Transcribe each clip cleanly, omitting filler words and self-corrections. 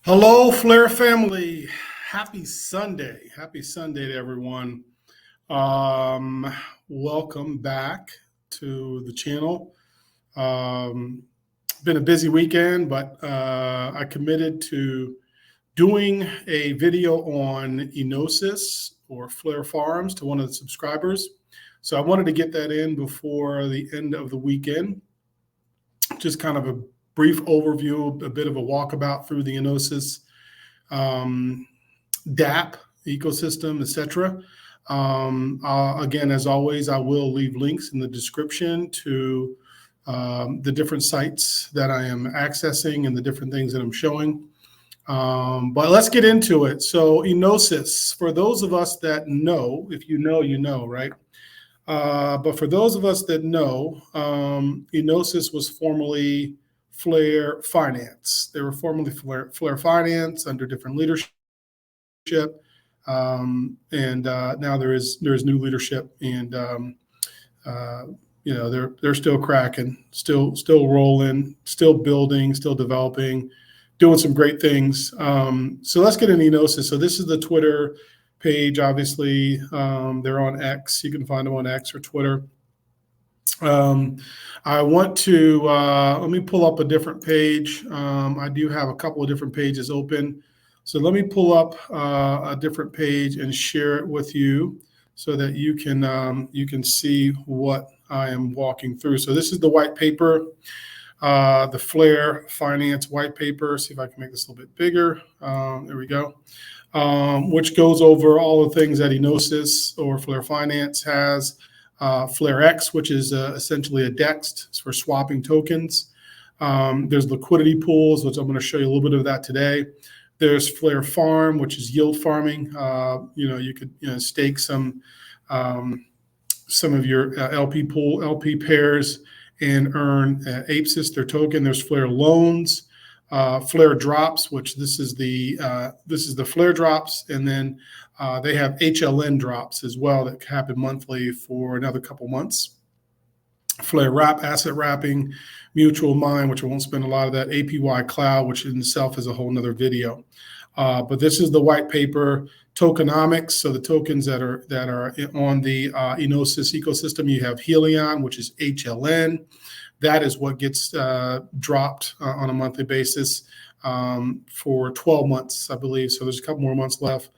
Hello, Flare family. Happy Sunday. Happy Sunday to everyone. Um, Welcome back to the channel. Been a busy weekend, but I committed to doing a video on ENOsys or Flare Farms to one of the subscribers. So I wanted to get that in before the end of the weekend. Just kind of a brief overview, a bit of a walkabout through the ENOsys Dapp ecosystem, etc. Again, as always, I will leave links in the description to the different sites that I am accessing and the different things that I'm showing. But let's get into it. So ENOsys, for those of us that know, if you know, you know, right? But for those of us that know, ENOsys was formerly FlareFinance. They were formerly FLR Finance under different leadership, and now there's new leadership, and they're still cracking, still rolling, still building, still developing, doing some great things. So let's get into ENOsys. So this is the Twitter page. Obviously, they're on X. You can find them on X or Twitter. I want to let me pull up a different page. I do have a couple of different pages open. So let me pull up a different page and share it with you so that you can see what I am walking through. So this is the white paper, the FLR Finance white paper. See if I can make this a little bit bigger. There we go. Which goes over all the things that ENOsys or FLR Finance has. FlareX, which is essentially a DEX for swapping tokens. There's liquidity pools, which I'm going to show you a little bit of that today. There's Flare Farm, which is yield farming. You could stake some of your LP pairs and earn APESIS, their token. There's Flare Loans, Flare Drops, which this is the Flare Drops, and then they have HLN drops as well that happen monthly for another couple months. Flare Wrap, asset wrapping, mutual mine, which I won't spend a lot of that, APY Cloud, which in itself is a whole nother video. But this is the white paper, Tokenomics. So the tokens that are on the ENOsys ecosystem, you have Helion, which is HLN. That is what gets dropped on a monthly basis for 12 months, I believe. So there's a couple more months left.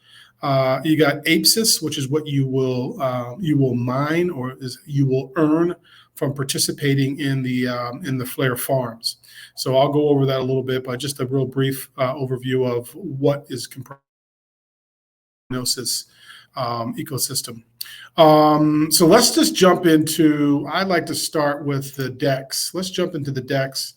You got APESIS, which is what you will mine or you will earn from participating in the Flare farms. So I'll go over that a little bit, but just a real brief overview of what is comprised of the ENOsys ecosystem. So let's just jump into, I'd like to start with the DEX. Let's jump into the DEX.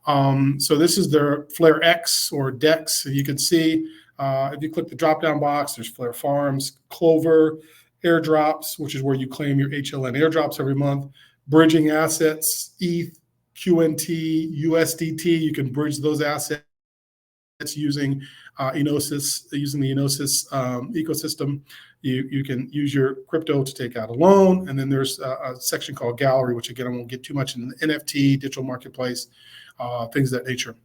So this is their FlareX or DEX. You can see if you click the drop-down box, there's Flare Farms, Clover, airdrops, which is where you claim your HLN airdrops every month, bridging assets, ETH, QNT, USDT. You can bridge those assets using ENOsys, using the ENOsys ecosystem. You can use your crypto to take out a loan, and then there's a section called Gallery, which again I won't get too much in the NFT, digital marketplace, things of that nature.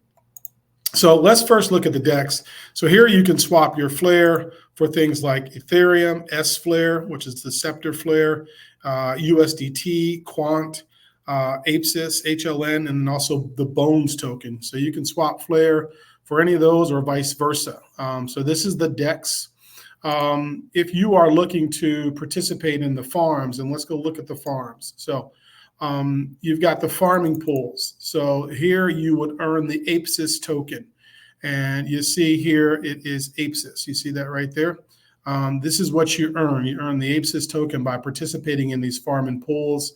So let's first look at the DEX. So here you can swap your Flare for things like Ethereum, SFLR, which is the Sceptre Flare, USDT, Quant, APESIS, HLN, and also the Bones token. So you can swap Flare for any of those or vice versa. So this is the DEX. If you are looking to participate in the farms, and let's go look at the farms. So you've got the farming pools. So here you would earn the APESIS token. And you see here it is APESIS. You see that right there? This is what you earn. You earn the APESIS token by participating in these farming pools.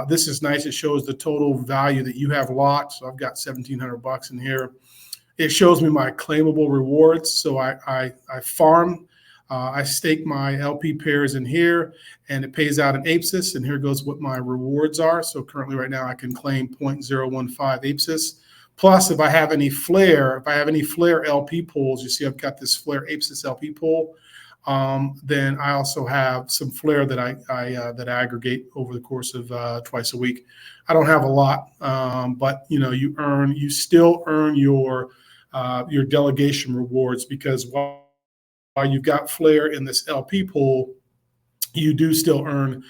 This is nice. It shows the total value that you have locked. So I've got $1,700 in here. It shows me my claimable rewards. So I farm. I stake my LP pairs in here, and it pays out an APESIS, and here goes what my rewards are. So currently right now I can claim 0.015 APESIS. Plus, if I have any Flare LP pools, you see I've got this Flare APESIS LP pool, then I also have some Flare that I aggregate over the course of twice a week. I don't have a lot, but you still earn your your delegation rewards, because while you've got Flare in this LP pool, you do still earn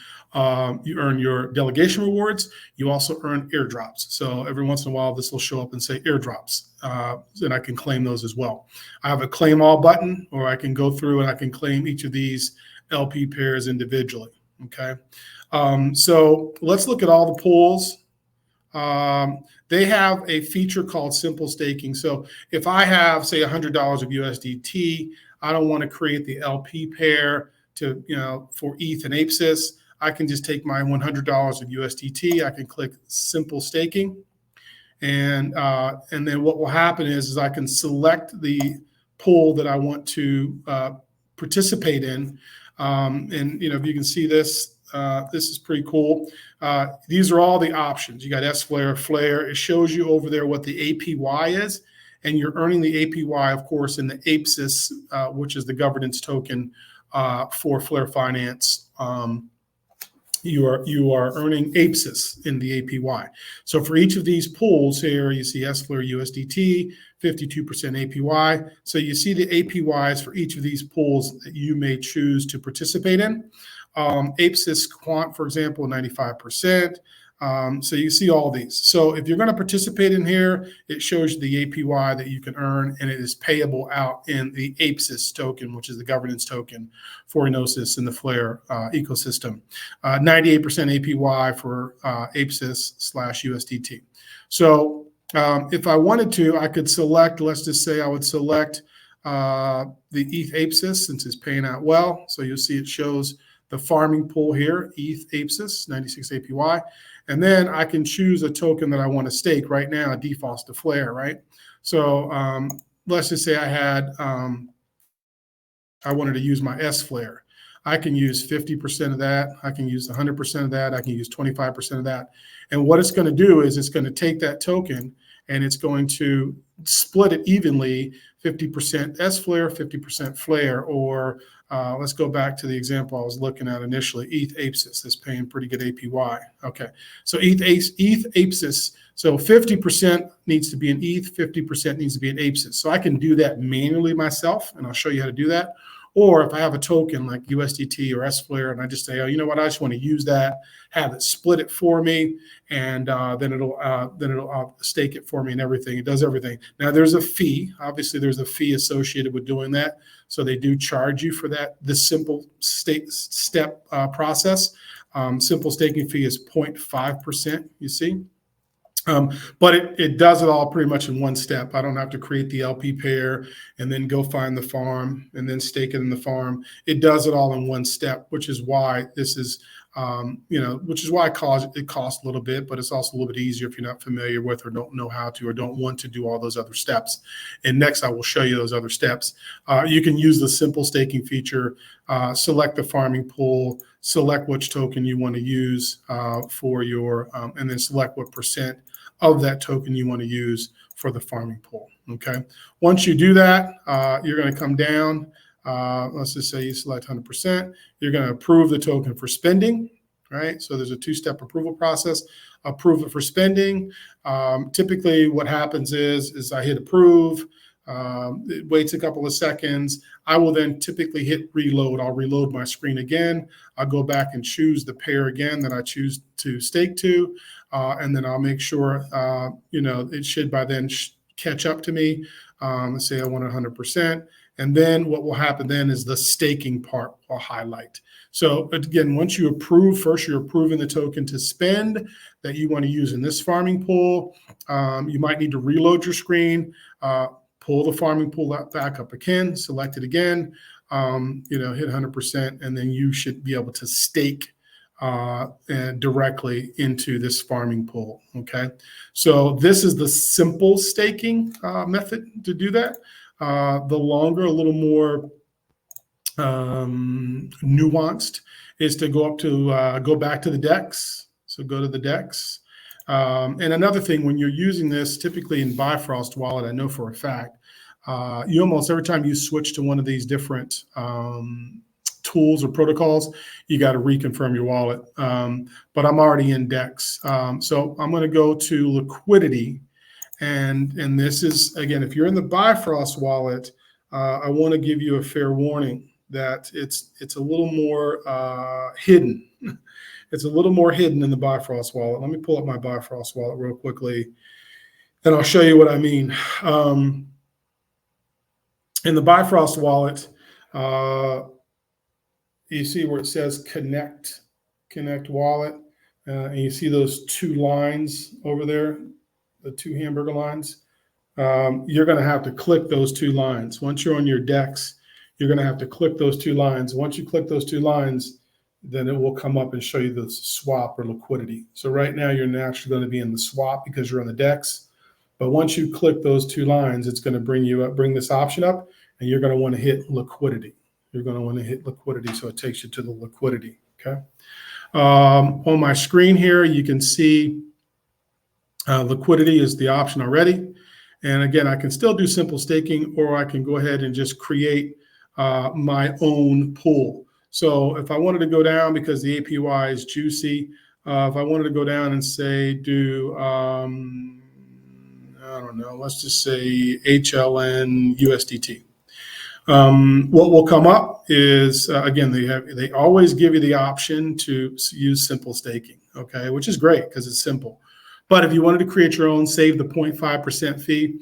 your delegation rewards. You also earn airdrops. So every once in a while, this will show up and say airdrops, and I can claim those as well. I have a claim all button, or I can go through and I can claim each of these LP pairs individually. Okay. So let's look at all the pools. They have a feature called simple staking. So if I have, say, $100 of USDT, I don't want to create the LP pair to, for ETH and ApeSys. I can just take my $100 of USDT. I can click simple staking, and then what will happen is I can select the pool that I want to participate in. And if you can see this, this is pretty cool. These are all the options. You got SFlare, Flare. It shows you over there what the APY is, and you're earning the APY, of course, in the ApeSys, which is the governance token for FlareFinance. You are earning ApeSys in the APY. So for each of these pools here, you see SFlare USDT, 52% APY. So you see the APYs for each of these pools that you may choose to participate in. ApeSys Quant, for example, 95%. So you see all these. So if you're going to participate in here, it shows you the APY that you can earn, and it is payable out in the ApeSys token, which is the governance token for ENOsys in the Flare ecosystem. 98% APY for ApeSys/USDT. So if I wanted to, I could select, let's just say I would select the ETH ApeSys, since it's paying out well. So you'll see it shows the farming pool here, ETH ApeSys, 96 APY. And then I can choose a token that I want to stake. Right now, it defaults to Flare, right? So let's just say I had, I wanted to use my SFlare. I can use 50% of that. I can use 100% of that. I can use 25% of that. And what it's going to do is it's going to take that token and it's going to split it evenly, 50% SFlare, 50% Flare, or let's go back to the example I was looking at initially, ETH ApeSys is paying pretty good APY. Okay, so ETH ApeSys, so 50% needs to be in ETH, 50% needs to be in ApeSys. So I can do that manually myself, and I'll show you how to do that. Or if I have a token like USDT or SFlare, and I just say, oh, you know what, I just want to use that, have it split it for me, and then it'll stake it for me and everything. It does everything. Now there's a fee. Obviously, there's a fee associated with doing that. So they do charge you for that. This simple step process. Simple staking fee is 0.5%. You see. But it does it all pretty much in one step. I don't have to create the LP pair and then go find the farm and then stake it in the farm. It does it all in one step, which is why this is, which is why it costs a little bit, but it's also a little bit easier if you're not familiar with or don't know how to or don't want to do all those other steps. And next, I will show you those other steps. You can use the simple staking feature, select the farming pool, select which token you want to use for your, and then select what percent of that token you want to use for the farming pool. Okay. Once you do that, you're going to come down. Let's just say you select 100%. You're going to approve the token for spending, right? So there's a two-step approval process. Approve it for spending. Typically, what happens is I hit approve. It waits a couple of seconds. I will then typically hit reload. I'll reload my screen again. I'll go back and choose the pair again that I choose to stake to. And then I'll make sure, it should by then catch up to me. Let's say I want 100%. And then what will happen then is the staking part will highlight. So again, once you approve, first you're approving the token to spend that you want to use in this farming pool. You might need to reload your screen, pull the farming pool back up again, select it again, hit 100%, and then you should be able to stake directly into this farming pool. Okay, so this is the simple staking method to do that. The longer, a little more nuanced, is to go back to the DEX. So go to the DEX. And another thing, when you're using this, typically in Bifrost Wallet, I know for a fact, you almost every time you switch to one of these different tools or protocols, you got to reconfirm your wallet. But I'm already in DEX. So I'm going to go to liquidity. And this is, again, if you're in the Bifrost wallet, I want to give you a fair warning that it's a little more hidden. It's a little more hidden in the Bifrost wallet. Let me pull up my Bifrost wallet real quickly, and I'll show you what I mean. In the Bifrost wallet, you see where it says connect wallet, and you see those two lines over there, the two hamburger lines. You're going to have to click those two lines. Once you're on your DEX, you're going to have to click those two lines. Once you click those two lines, then it will come up and show you the swap or liquidity. So right now you're naturally going to be in the swap because you're on the DEX. But once you click those two lines, it's going to bring this option up, and you're going to want to hit liquidity. You're going to want to hit liquidity, so it takes you to the liquidity. Okay. On my screen here, you can see liquidity is the option already. And again, I can still do simple staking, or I can go ahead and just create my own pool. So if I wanted to go down, because the APY is juicy, if I wanted to go down and say do, I don't know, let's just say HLN USDT. What will come up is, again, they always give you the option to use simple staking, okay, which is great because it's simple. But if you wanted to create your own, save the 0.5% fee,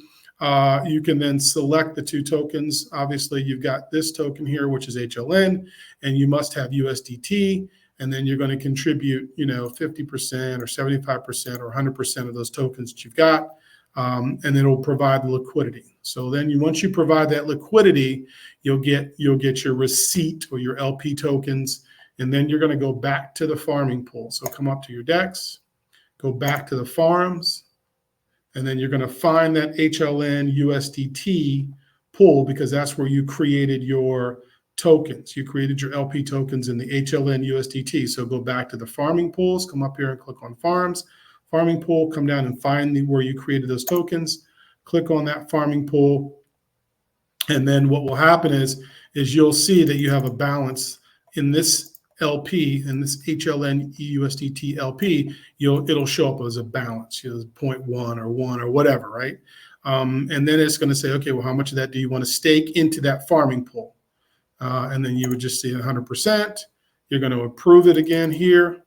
you can then select the two tokens. Obviously, you've got this token here, which is HLN, and you must have USDT, and then you're going to contribute, 50% or 75% or 100% of those tokens that you've got, and then it'll provide the liquidity. So then once you provide that liquidity, you'll get your receipt or your LP tokens, and then you're going to go back to the farming pool. So come up to your DEX, go back to the farms, and then you're going to find that HLN USDT pool, because that's where you created your tokens. You created your LP tokens in the HLN USDT. So go back to the farming pools, come up here and click on farms, farming pool, come down and find where you created those tokens, click on that farming pool. And then what will happen is you'll see that you have a balance in this LP, and this HLN USDT LP, it'll show up as a balance, 0.1 or 1 or whatever, right? And then it's going to say, okay, well, how much of that do you want to stake into that farming pool? And then you would just see 100%. You're going to approve it again here.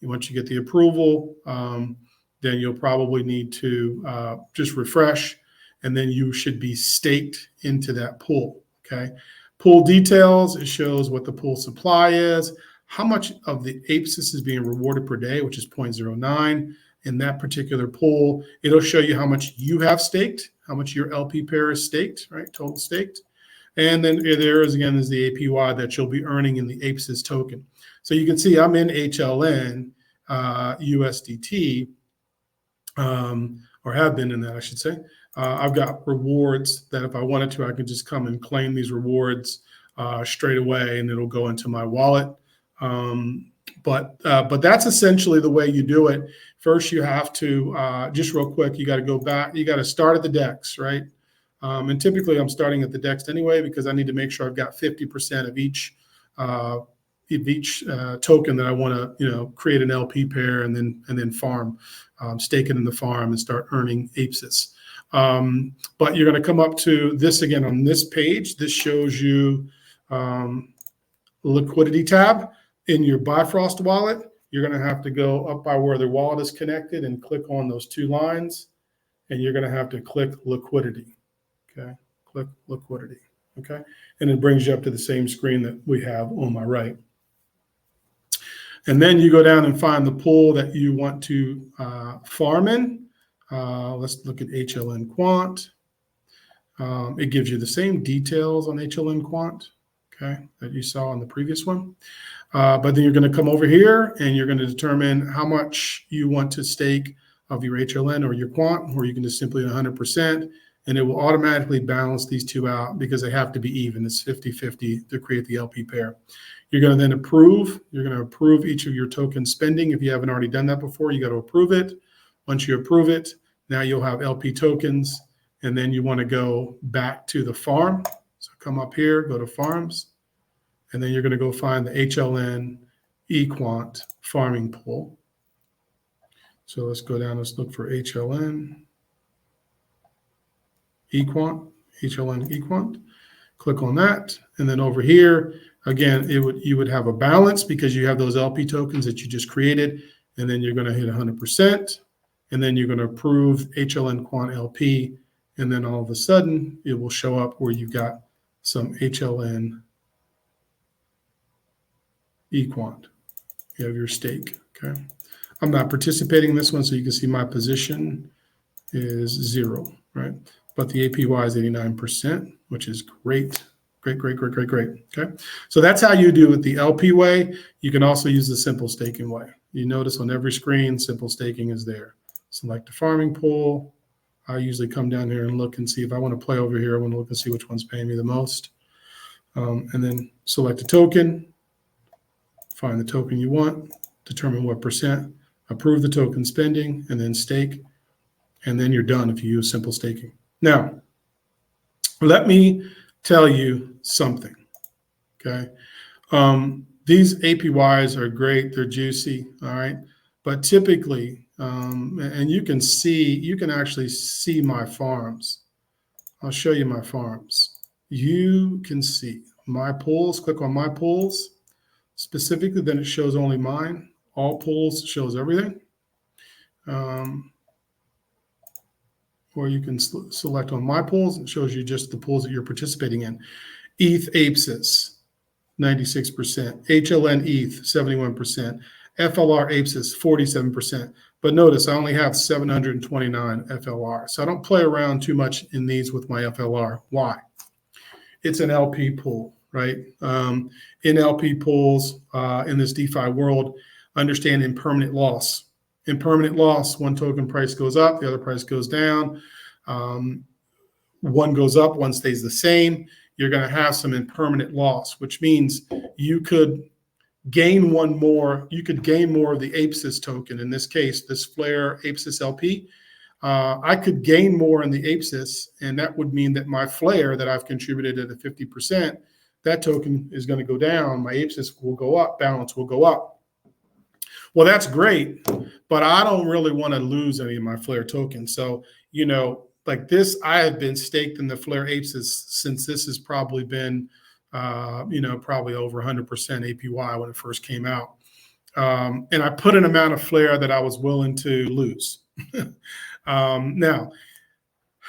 Once you get the approval, then you'll probably need to just refresh, and then you should be staked into that pool, okay? Pool details, it shows what the pool supply is, how much of the APSIS is being rewarded per day, which is 0.09 in that particular pool. It'll show you how much you have staked, how much your LP pair is staked, right? Total staked. And then there is, again, is the APY that you'll be earning in the APSIS token. So you can see I'm in HLN USDT, or have been in that, I should say. I've got rewards that if I wanted to, I could just come and claim these rewards straight away, and it'll go into my wallet. But that's essentially the way you do it. First, you have to, just real quick, you got to go back. You got to start at the DEX, right? And typically I'm starting at the DEX anyway, because I need to make sure I've got 50% of each token that I want to, create an LP pair and then farm, stake it in the farm and start earning APSIS. But you're going to come up to this again on this page. This shows you liquidity tab in your Bifrost wallet. You're going to have to go up by where the wallet is connected and click on those two lines, and you're going to have to click liquidity. Okay, click liquidity. Okay, and it brings you up to the same screen that we have on my right. And then you go down and find the pool that you want to farm in. Let's look at HLN Quant. It gives you the same details on HLN Quant, okay, that you saw on the previous one. But then you're going to come over here and you're going to determine how much you want to stake of your HLN or your Quant, or you can just simply 100%, and it will automatically balance these two out because they have to be even. It's 50-50 to create the LP pair. You're going to then approve. You're going to approve each of your token spending. If you haven't already done that before, you got to approve it. Once you approve it, now you'll have LP tokens, and then you want to go back to the farm. So come up here, go to farms, and then you're going to go find the HLN eQuant farming pool. So let's go down, let's look for HLN. equant, HLN equant. Click on that, and then over here, again, you would have a balance because you have those LP tokens that you just created, and then you're going to hit 100%, and then you're going to approve HLN quant LP, and then all of a sudden it will show up where you've got some HLN equant. You have your stake. Okay, I'm not participating in this one, so you can see my position is 0, right? But the APY is 89%, which is great. Great. Okay, so that's how you do it the LP way. You can also use the simple staking way. You notice on every screen, simple staking is there. Select the farming pool. I usually come down here and look and see if I want to play over here. I want to look and see which one's paying me the most. And then select a token, find the token you want, determine what percent, approve the token spending, and then stake. And then you're done if you use simple staking. Now, let me tell you something, okay? These APYs are great, they're juicy, all right? But typically, and you can actually see my farms. I'll show you my farms. You can see my pools, click on my pools. Specifically, then it shows only mine. All pools shows everything. Or you can select on my pools. It shows you just the pools that you're participating in. ETH APSIS, 96%. HLN ETH, 71%. FLR APSIS, 47%. But notice I only have 729 FLR. So I don't play around too much in these with my FLR. Why? It's an LP pool, right? In LP pools, in this DeFi world, understand impermanent loss. Impermanent loss, one token price goes up, the other price goes down. One goes up, one stays the same. You're going to have some impermanent loss, which means you could gain one more. You could gain more of the APSIS token. In this case, this FLR APSIS LP. I could gain more in the APSIS, and that would mean that my FLR that I've contributed at a 50%, that token is going to go down. My APSIS will go up, balance will go up. Well, that's great, but I don't really want to lose any of my FLR tokens. So, you know, like this, I have been staked in the FLR APSIS since this has probably been, probably over 100% APY when it first came out. And I put an amount of FLR that I was willing to lose. Now,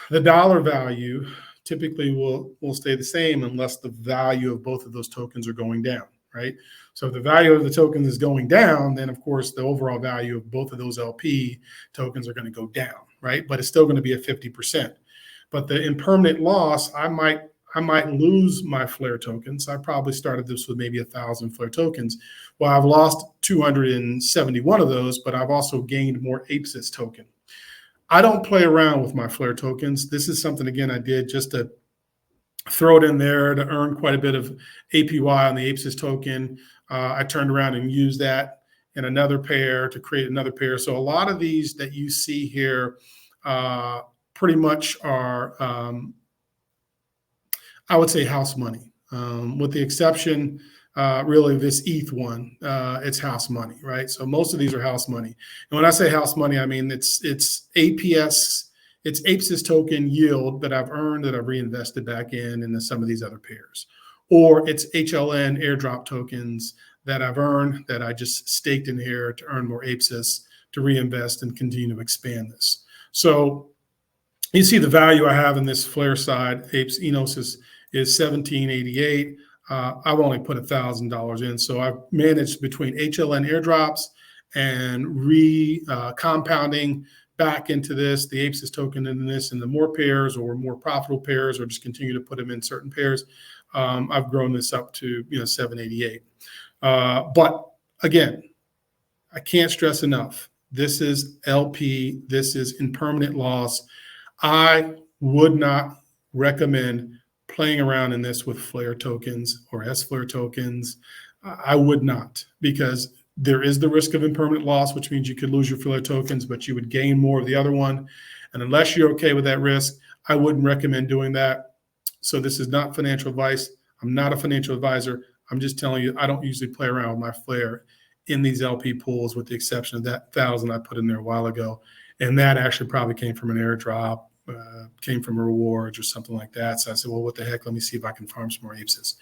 the dollar value typically will stay the same unless the value of both of those tokens are going down, right? So if the value of the tokens is going down, then of course the overall value of both of those LP tokens are going to go down, right? But it's still going to be at 50%. But the impermanent loss, I might lose my FLR tokens. I probably started this with maybe 1,000 FLR tokens. Well, I've lost 271 of those, but I've also gained more APSIS token. I don't play around with my FLR tokens. This is something, again, I did just to throw it in there to earn quite a bit of APY on the APSIS token. I turned around and used that in another pair to create another pair. So a lot of these that you see here pretty much are, I would say, house money, with the exception, really, this ETH one. It's house money, right? So most of these are house money. And when I say house money, I mean it's APS, it's APSIS token yield that I've earned that I've reinvested back into some of these other pairs. Or it's HLN airdrop tokens that I've earned that I just staked in here to earn more APSIS to reinvest and continue to expand this. So you see the value I have in this FLR side, ENOsys, is 1788. I've only put $1,000 in. So I've managed between HLN airdrops and compounding back into this, the APSIS token in this, and the more pairs or more profitable pairs, or just continue to put them in certain pairs. I've grown this up to 788. But again, I can't stress enough. This is LP. This is impermanent loss. I would not recommend playing around in this with FLR tokens or SFLR tokens. I would not, because there is the risk of impermanent loss, which means you could lose your FLR tokens, but you would gain more of the other one. And unless you're okay with that risk, I wouldn't recommend doing that. So this is not financial advice. I'm not a financial advisor. I'm just telling you, I don't usually play around with my FLR in these LP pools, with the exception of that 1,000 I put in there a while ago. And that actually probably came from an airdrop. came from rewards or something like that. So I said, well, what the heck? Let me see if I can farm some more APESIS.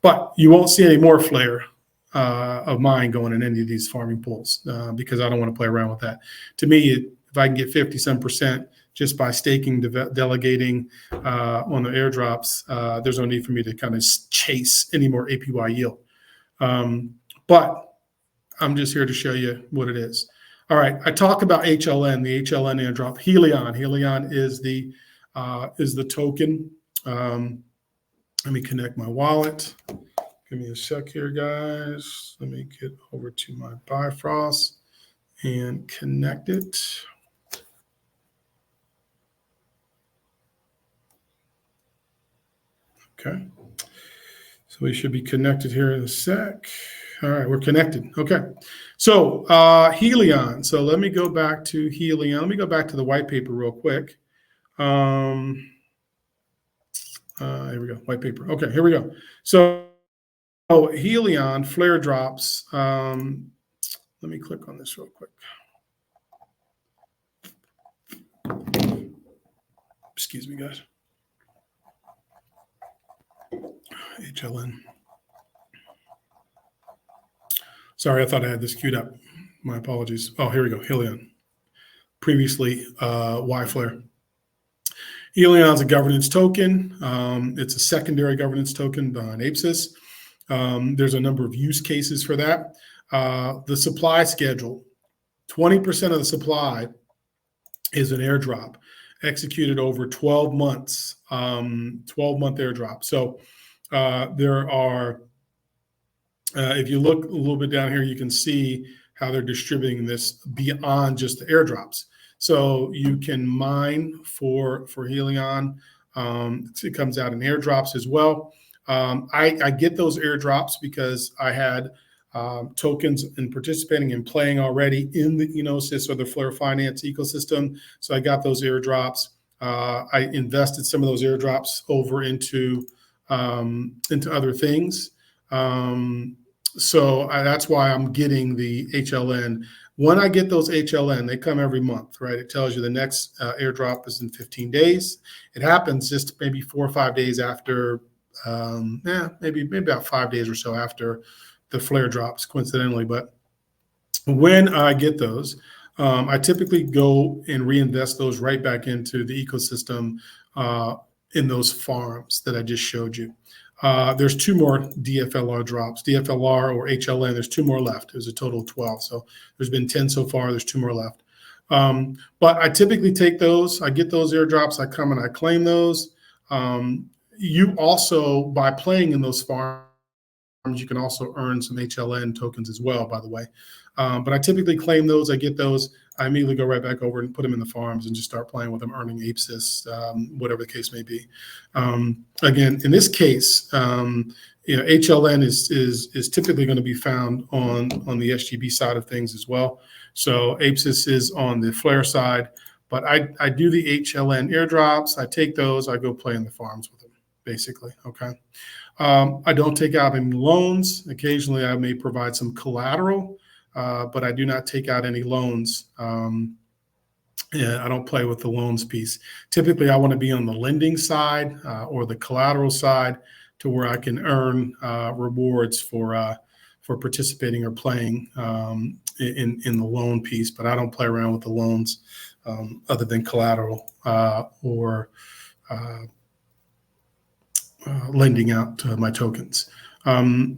But you won't see any more Flare of mine going in any of these farming pools because I don't want to play around with that. To me, if I can get 50% just by staking, delegating on the airdrops, there's no need for me to kind of chase any more APY yield. But I'm just here to show you what it is. All right, I talk about HLN, the HLN airdrop. Helion. Helion is the token. Let me connect my wallet. Give me a sec here, guys. Let me get over to my Bifrost and connect it. Okay. So we should be connected here in a sec. All right, we're connected. Okay. So Helion. So let me go back to Helion. Let me go back to the white paper real quick. Here we go, white paper. Okay, here we go. So Helion, flare drops. Let me click on this real quick. Excuse me, guys. HLN. Sorry, I thought I had this queued up. My apologies. Oh, here we go, Helion. Previously, YFlare. Helion's a governance token. It's a secondary governance token behind APESIS. There's a number of use cases for that. The supply schedule, 20% of the supply is an airdrop executed over 12 months, 12-month airdrop. So there are, if you look a little bit down here, you can see how they're distributing this beyond just the airdrops. So you can mine for Helion. It comes out in airdrops as well. I get those airdrops because I had tokens and participating and playing already in the ENOsys or the FLR Finance ecosystem. So I got those airdrops. I invested some of those airdrops over into other things. So that's why I'm getting the HLN. When I get those HLN, they come every month, right? It tells you the next airdrop is in 15 days. It happens just maybe 4 or 5 days after, maybe about 5 days or so after the flare drops, coincidentally. But when I get those, I typically go and reinvest those right back into the ecosystem in those farms that I just showed you. There's 2 more DFLR drops, DFLR or HLN. There's 2 more left. There's a total of 12. So there's been 10 so far. There's 2 more left. But I typically take those. I get those airdrops. I come and I claim those. You also, by playing in those farms, you can also earn some HLN tokens as well, by the way. But I typically claim those. I get those. I immediately go right back over and put them in the farms and just start playing with them, earning APESIS, whatever the case may be. Again, in this case, HLN is typically going to be found on the SGB side of things as well. So APESIS is on the flare side, but I do the HLN airdrops. I take those. I go play in the farms with them, basically. Okay. I don't take out any loans. Occasionally, I may provide some collateral. But I do not take out any loans. I don't play with the loans piece. Typically, I want to be on the lending side or the collateral side to where I can earn rewards for participating or playing in the loan piece. But I don't play around with the loans other than collateral or lending out my tokens.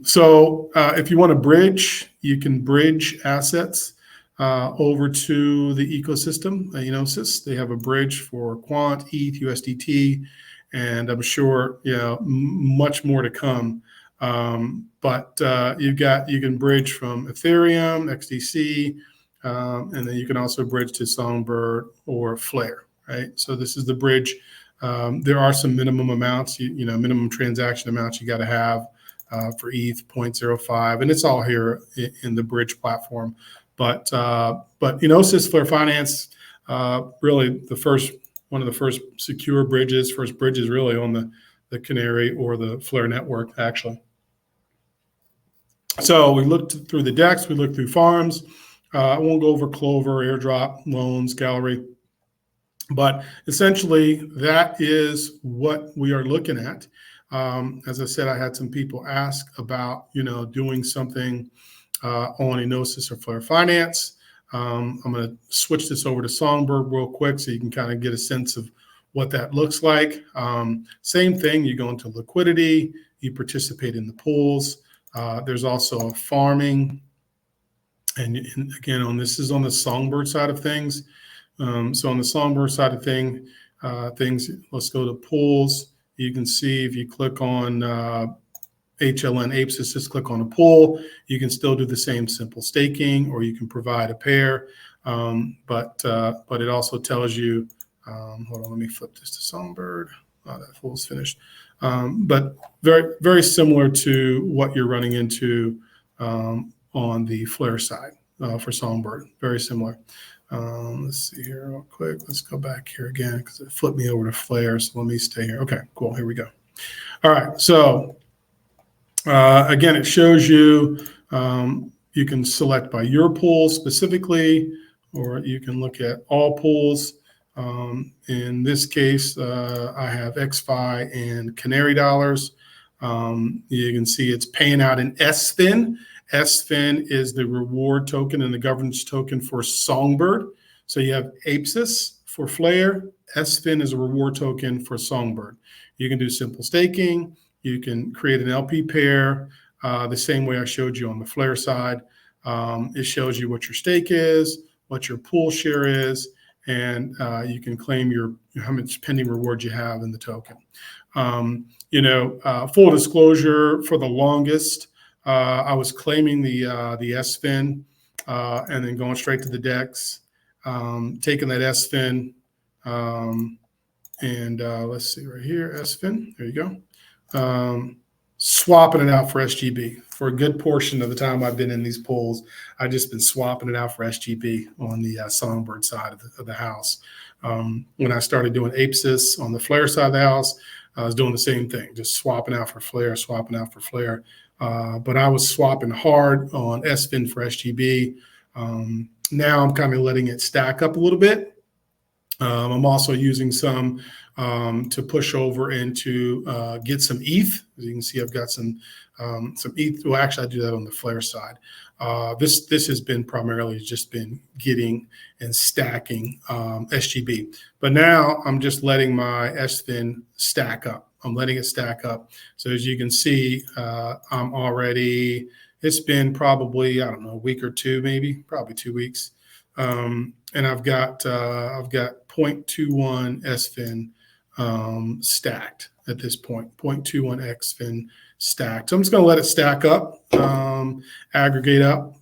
So if you want to bridge, you can bridge assets over to the ecosystem, ENOsys. They have a bridge for Quant, ETH, USDT, and I'm sure much more to come. But you can bridge from Ethereum, XDC, and then you can also bridge to Songbird or Flare, right? So this is the bridge. There are some minimum amounts, minimum transaction amounts you got to have. For ETH 0.05, and it's all here in the bridge platform. But ENOsys Flare Finance, really one of the first secure bridges, first bridges really on the Canary or the Flare network, actually. So we looked through the DEX, we looked through farms. I won't go over Clover, airdrop, loans, gallery. But essentially, that is what we are looking at. As I said, I had some people ask about, doing something on ENOsys or FlareFinance. I'm going to switch this over to Songbird real quick so you can kind of get a sense of what that looks like. Same thing, you go into liquidity, you participate in the pools. There's also farming. And again, this is on the Songbird side of things. So on the Songbird side of things, let's go to pools. You can see if you click on HLN APESIS, just click on a pool. You can still do the same simple staking, or you can provide a pair. But it also tells you, hold on, let me flip this to Songbird. Oh, that pool's finished. But very, very similar to what you're running into on the Flare side for Songbird. Very similar. Let's see here real quick. Let's go back here again because it flipped me over to Flare. So let me stay here. Okay, cool. Here we go. All right. So again, it shows you, you can select by your pool specifically, or you can look at all pools. In this case, I have XFi and Canary dollars. You can see it's paying out in SFIN. SFIN is the reward token and the governance token for Songbird. So you have APESIS for Flare. SFIN is a reward token for Songbird. You can do simple staking. You can create an LP pair the same way I showed you on the Flare side. It shows you what your stake is, what your pool share is, and you can claim how much pending reward you have in the token. Full disclosure, for the longest, I was claiming the SFIN and then going straight to the DEX, taking that SFIN, and let's see right here, SFIN, there you go. Swapping it out for SGB. For a good portion of the time I've been in these pools, I've just been swapping it out for SGB on the Songbird side of the house. When I started doing APESIS on the Flare side of the house, I was doing the same thing, just swapping out for Flare, swapping out for Flare. But I was swapping hard on SFIN for SGB. Now I'm kind of letting it stack up a little bit. I'm also using some to push over and to get some ETH. As you can see, I've got some ETH. Well, actually, I do that on the Flare side. This has been primarily just been getting and stacking SGB. But now I'm just letting my SFIN stack up. I'm letting it stack up. So as you can see, I'm already, it's been probably, I don't know, a week or two, maybe, probably 2 weeks. And I've got 0.21 SFIN stacked at this point, 0.21 XFIN stacked. So I'm just going to let it stack up, aggregate up,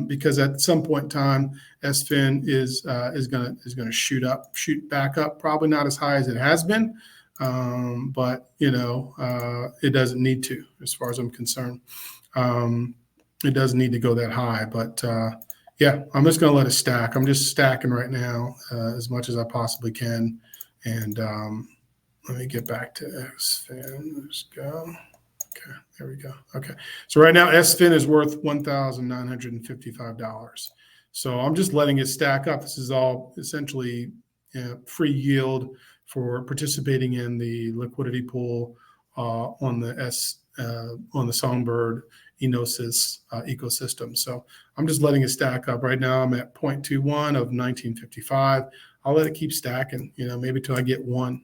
because at some point in time, SFIN is going to shoot back up. Probably not as high as it has been, but it doesn't need to, as far as I'm concerned. It doesn't need to go that high, but yeah, I'm just going to let it stack. I'm just stacking right now as much as I possibly can. And let me get back to SFIN. Let's go. Okay, there we go. Okay, so right now SFIN is worth $1,955. So I'm just letting it stack up. This is all essentially free yield for participating in the liquidity pool on the Songbird ENOsys ecosystem. So I'm just letting it stack up. Right now I'm at 0.21 of 1955. I'll let it keep stacking, maybe till I get one.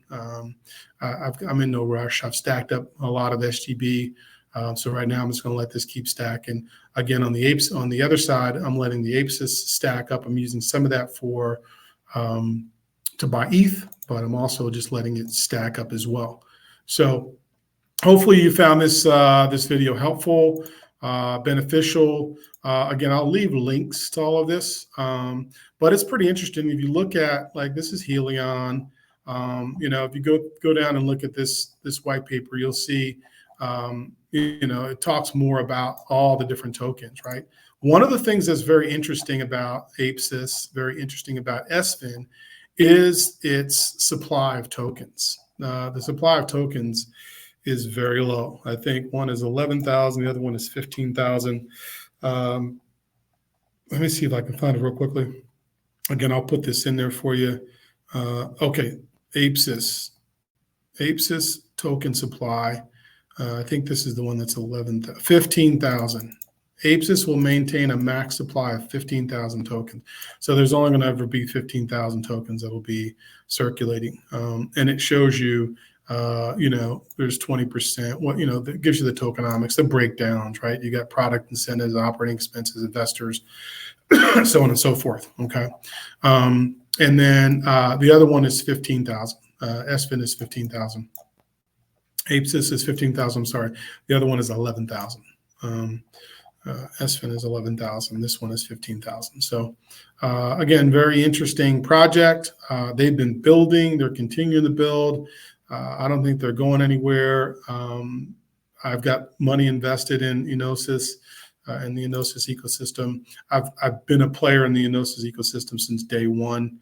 I'm in no rush. I've stacked up a lot of SGB. So right now I'm just going to let this keep stacking. Again, on the other side, I'm letting the APESIS stack up. I'm using some of that for to buy ETH, but I'm also just letting it stack up as well. So hopefully you found this video helpful, beneficial. Again, I'll leave links to all of this, but it's pretty interesting. If you look at, like, this is Helion. If you go down and look at this white paper, you'll see, it talks more about all the different tokens, right? One of the things that's very interesting about APESIS, very interesting about SFIN, is its supply of tokens. The supply of tokens is very low. I think one is 11,000, the other one is 15,000. Let me see if I can find it real quickly. Again, I'll put this in there for you. Okay, APSIS token supply. I think this is the one that's 15,000. APSIS will maintain a max supply of 15,000 tokens. So there's only going to ever be 15,000 tokens that will be circulating. And it shows you, there's 20%, that gives you the tokenomics, the breakdowns, right? You got product incentives, operating expenses, investors, so on and so forth. Okay. And then the other one is 15,000. SFIN is 15,000. APSIS is 15,000. I'm sorry. The other one is 11,000. SFIN is 11,000. This one is 15,000. So again, very interesting project. They've been building. They're continuing to build. I don't think they're going anywhere. I've got money invested in ENOsys and the ENOsys ecosystem. I've been a player in the ENOsys ecosystem since day one.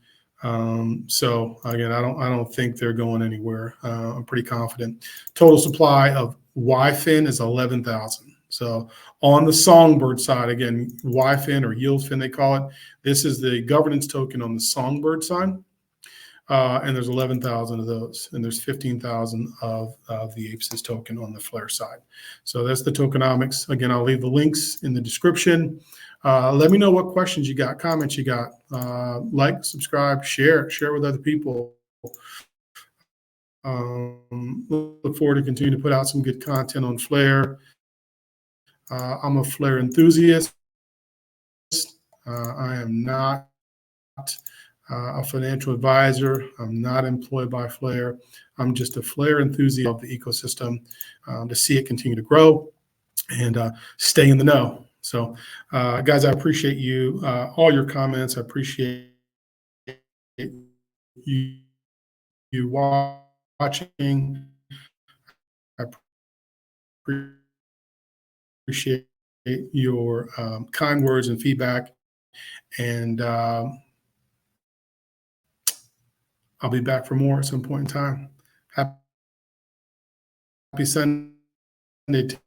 So again, I don't think they're going anywhere. I'm pretty confident. Total supply of YFIN is 11,000. So on the Songbird side, again, YFIN or YieldFin, they call it. This is the governance token on the Songbird side. And there's 11,000 of those, and there's 15,000 of the APSIS token on the FLR side. So that's the tokenomics. Again, I'll leave the links in the description. Let me know what questions you got, comments you got. Like, subscribe, share with other people. Look forward to continuing to put out some good content on FLR. I'm a FLR enthusiast. I am not a financial advisor. I'm not employed by FLR. I'm just a FLR enthusiast of the ecosystem to see it continue to grow and stay in the know. So, guys, I appreciate you, all your comments. I appreciate you watching. I appreciate your kind words and feedback. And I'll be back for more at some point in time. Happy Sunday.